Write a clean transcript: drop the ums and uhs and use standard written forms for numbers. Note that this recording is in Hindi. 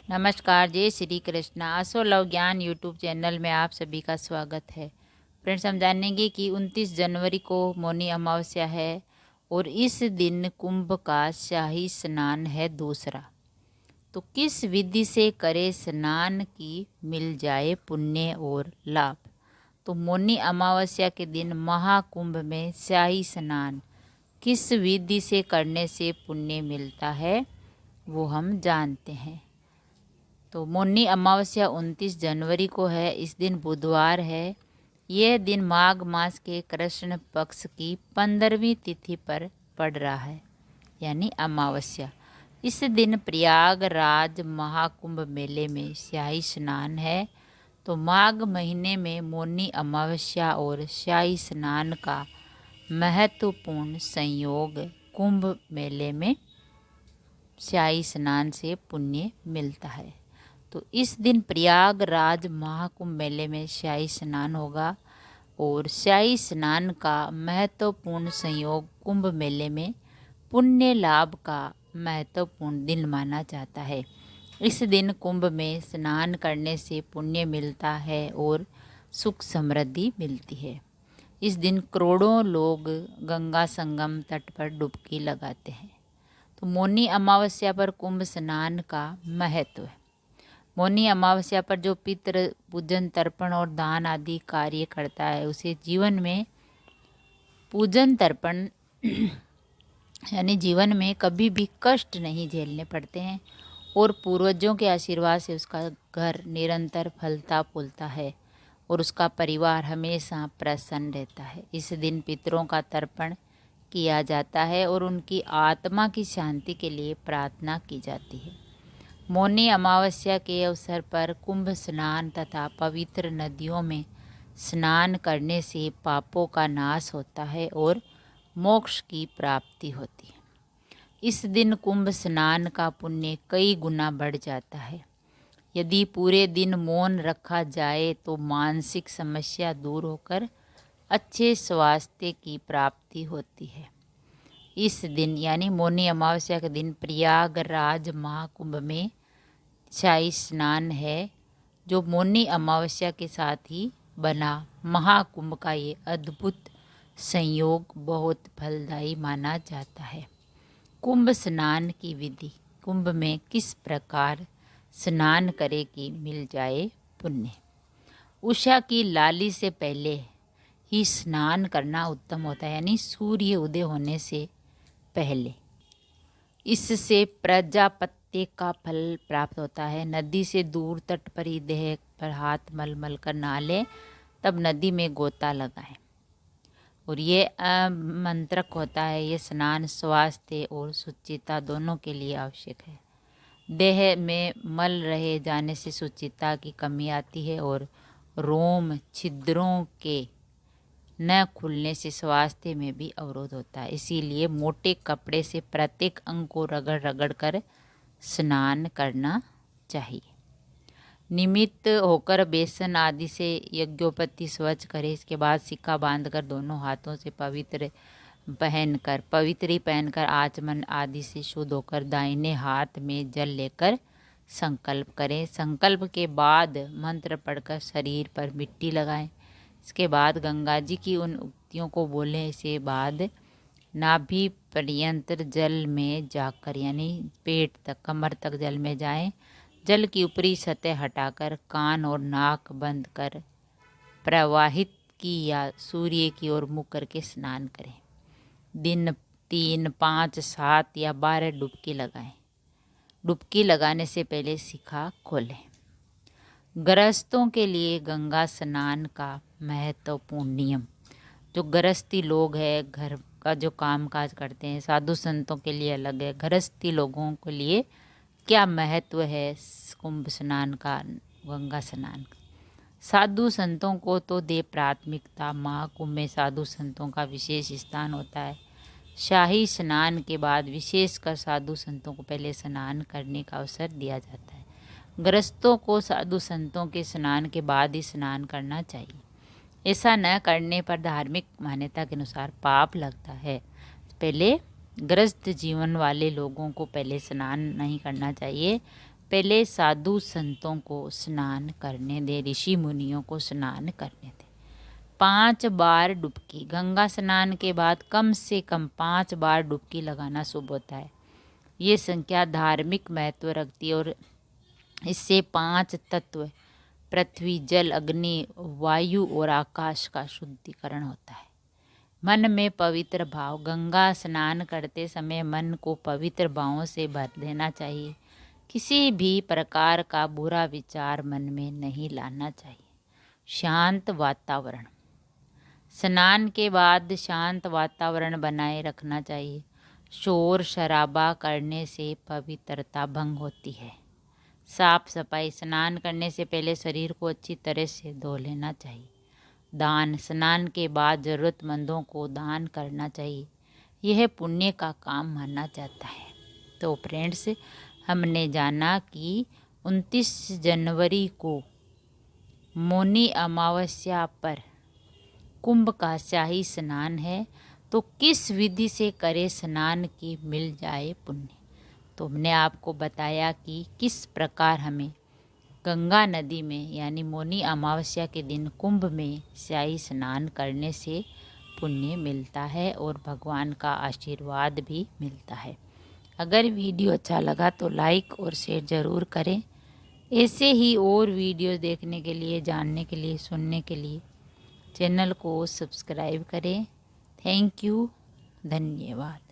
नमस्कार, जय श्री कृष्ण। आसो लव ज्ञान यूट्यूब चैनल में आप सभी का स्वागत है। फ्रेंड्स, हम जानेंगे कि 29 जनवरी को मौनी अमावस्या है और इस दिन कुंभ का शाही स्नान है दूसरा। तो किस विधि से करे स्नान की मिल जाए पुण्य और लाभ। तो मौनी अमावस्या के दिन महाकुंभ में शाही स्नान किस विधि से करने से पुण्य मिलता है वो हम जानते हैं। तो मौनी अमावस्या 29 जनवरी को है। इस दिन बुधवार है। यह दिन माघ मास के कृष्ण पक्ष की 15वीं तिथि पर पड़ रहा है, यानी अमावस्या। इस दिन प्रयागराज महाकुंभ मेले में शाही स्नान है। तो माघ महीने में मौनी अमावस्या और शाही स्नान का महत्वपूर्ण संयोग कुंभ मेले में शाही स्नान से पुण्य मिलता है। तो इस दिन प्रयागराज महाकुंभ मेले में शाही स्नान होगा और शाही स्नान का महत्वपूर्ण संयोग कुंभ मेले में पुण्य लाभ का महत्वपूर्ण दिन माना जाता है। इस दिन कुंभ में स्नान करने से पुण्य मिलता है और सुख समृद्धि मिलती है। इस दिन करोड़ों लोग गंगा संगम तट पर डुबकी लगाते हैं। तो मौनी अमावस्या पर कुंभ स्नान का महत्व है। मौनी अमावस्या पर जो पितृ पूजन, तर्पण और दान आदि कार्य करता है उसे जीवन में पूजन तर्पण यानी जीवन में कभी भी कष्ट नहीं झेलने पड़ते हैं और पूर्वजों के आशीर्वाद से उसका घर निरंतर फलता फूलता है और उसका परिवार हमेशा प्रसन्न रहता है। इस दिन पितरों का तर्पण किया जाता है और उनकी आत्मा की शांति के लिए प्रार्थना की जाती है। मौनी अमावस्या के अवसर पर कुंभ स्नान तथा पवित्र नदियों में स्नान करने से पापों का नाश होता है और मोक्ष की प्राप्ति होती है। इस दिन कुंभ स्नान का पुण्य कई गुना बढ़ जाता है। यदि पूरे दिन मौन रखा जाए तो मानसिक समस्या दूर होकर अच्छे स्वास्थ्य की प्राप्ति होती है। इस दिन यानी मौनी अमावस्या के दिन प्रयागराज महाकुंभ में शाही स्नान है, जो मौनी अमावस्या के साथ ही बना महाकुंभ का ये अद्भुत संयोग बहुत फलदायी माना जाता है। कुंभ स्नान की विधि। कुंभ में किस प्रकार स्नान करे कि मिल जाए पुण्य। उषा की लाली से पहले ही स्नान करना उत्तम होता है, यानी सूर्य उदय होने से पहले। इससे प्रजापत्य का फल प्राप्त होता है। नदी से दूर तट पर ही देह पर हाथ मल मल कर नहा ले, तब नदी में गोता लगाएं। और ये मंत्रक होता है। ये स्नान स्वास्थ्य और सुचिता दोनों के लिए आवश्यक है। देह में मल रहे जाने से सुचिता की कमी आती है और रोम छिद्रों के न खुलने से स्वास्थ्य में भी अवरोध होता है। इसीलिए मोटे कपड़े से प्रत्येक अंग को रगड़ रगड़ कर स्नान करना चाहिए। निमित्त होकर बेसन आदि से यज्ञोपत्ति स्वच्छ करें। इसके बाद सिक्का बांधकर दोनों हाथों से पवित्र पहनकर आचमन आदि से शुद्ध होकर दाहिने हाथ में जल लेकर संकल्प करें। संकल्प के बाद मंत्र पढ़कर शरीर पर मिट्टी लगाएं। इसके बाद गंगा जी की उन उक्तियों को बोलें। इसके बाद नाभि पर्यंत जल में जाकर, यानी पेट तक, कमर तक जल में जाएं। जल की ऊपरी सतह हटाकर कान और नाक बंद कर प्रवाहित की या सूर्य की ओर मुख करके स्नान करें। दिन 3, 5, 7 या 12 डुबकी लगाएं। डुबकी लगाने से पहले शिखा खोलें। गृहस्थों के लिए गंगा स्नान का महत्वपूर्ण नियम। जो गृहस्थी लोग हैं, घर का जो काम काज करते हैं, साधु संतों के लिए अलग है। गृहस्थी लोगों के लिए क्या महत्व है कुंभ स्नान का, गंगा स्नान का। साधु संतों को तो दे प्राथमिकता। महाकुंभ में साधु संतों का विशेष स्थान होता है। शाही स्नान के बाद विशेषकर साधु संतों को पहले स्नान करने का अवसर दिया जाता है। गृहस्थों को साधु संतों के स्नान के बाद ही स्नान करना चाहिए। ऐसा न करने पर धार्मिक मान्यता के अनुसार पाप लगता है। पहले गृहस्थ जीवन वाले लोगों को पहले स्नान नहीं करना चाहिए। पहले साधु संतों को स्नान करने दे, ऋषि मुनियों को स्नान करने दे। 5 बार डुबकी, गंगा स्नान के बाद कम से कम 5 बार डुबकी लगाना शुभ होता है। ये संख्या धार्मिक महत्व रखती है और इससे 5 तत्व पृथ्वी, जल, अग्नि, वायु और आकाश का शुद्धिकरण होता है। मन में पवित्र भाव, गंगा स्नान करते समय मन को पवित्र भावों से भर देना चाहिए। किसी भी प्रकार का बुरा विचार मन में नहीं लाना चाहिए। शांत वातावरण, स्नान के बाद शांत वातावरण बनाए रखना चाहिए। शोर शराबा करने से पवित्रता भंग होती है। साफ सफाई, स्नान करने से पहले शरीर को अच्छी तरह से धो लेना चाहिए। दान, स्नान के बाद ज़रूरतमंदों को दान करना चाहिए। यह पुण्य का काम माना जाता है। तो फ्रेंड्स, हमने जाना कि 29 जनवरी को मौनी अमावस्या पर कुंभ का शाही स्नान है। तो किस विधि से करे स्नान की मिल जाए पुण्य। तो हमने आपको बताया कि किस प्रकार हमें गंगा नदी में यानी मौनी अमावस्या के दिन कुंभ में शाही स्नान करने से पुण्य मिलता है और भगवान का आशीर्वाद भी मिलता है। अगर वीडियो अच्छा लगा तो लाइक और शेयर ज़रूर करें। ऐसे ही और वीडियो देखने के लिए, जानने के लिए, सुनने के लिए चैनल को सब्सक्राइब करें। थैंक यू, धन्यवाद।